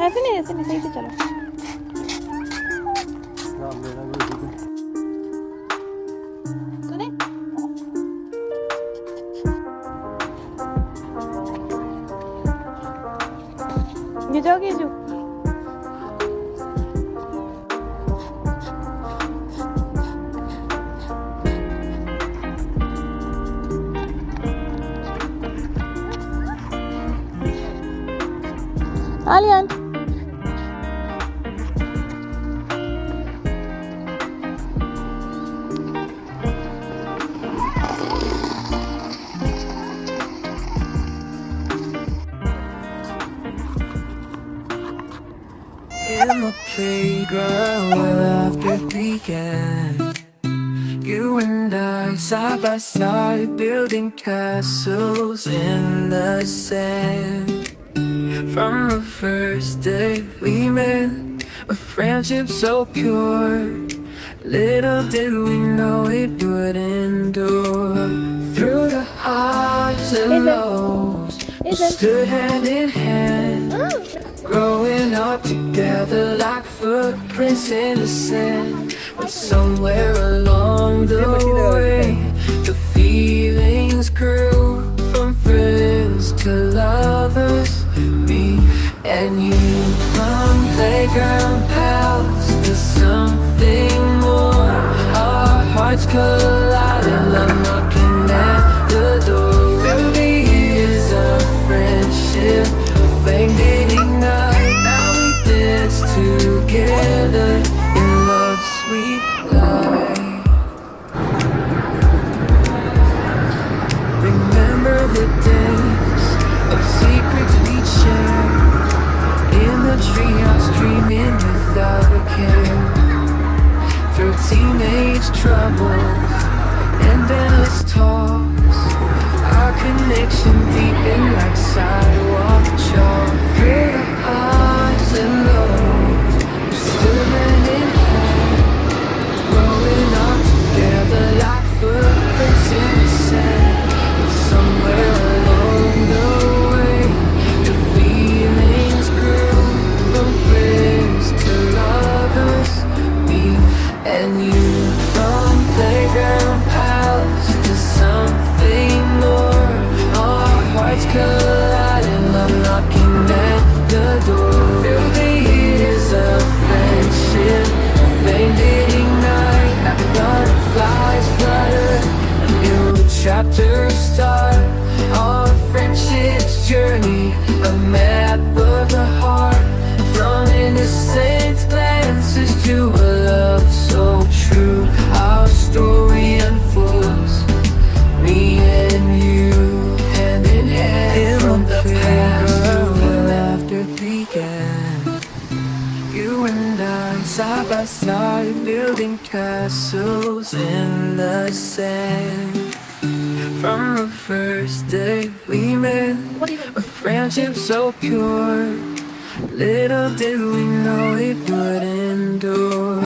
ऐसे नहीं, ऐसे नहीं, सही से चलो। सुने? ये जाओगे जो Alian. In the playground where laughter began, you and I side by side building castles in the sand. From the first day we met, a friendship so pure. Little did we know it would endure. Through the highs and lows, we stood hand in hand, growing up together like footprints in the sand. But somewhere along the way, the feelings grew from friends to lovers. Me and you, from playground pals to something more. Our hearts collided, love knocking at the door. Through the years of friendship, flame did ignite. Now we dance together in love's sweet light. Remember the days of secrets we shared in the treehouse, dreaming without a care. Through teenage troubles and endless talks, our connection deepened like sidewalk chalk. Through the highs and lows, we stood hand in hand, growing up together like footprints in the sand. But somewhere along the way, the feelings grew from friends to lovers. Me and you, from playground pals to something more. Our hearts colliding, love knocking at the door. Through the years of friendship, flame did ignite. Like butterflies flutter, a new chapter start. Our friendship's journey, a map of the heart. From innocent glances to a love so true, our story unfolds. Me and you, hand in hand, from the past where laughter began. You and I, side by side, building castles in the sand. From the first day we met, a friendship so pure. Little did we know it would endure.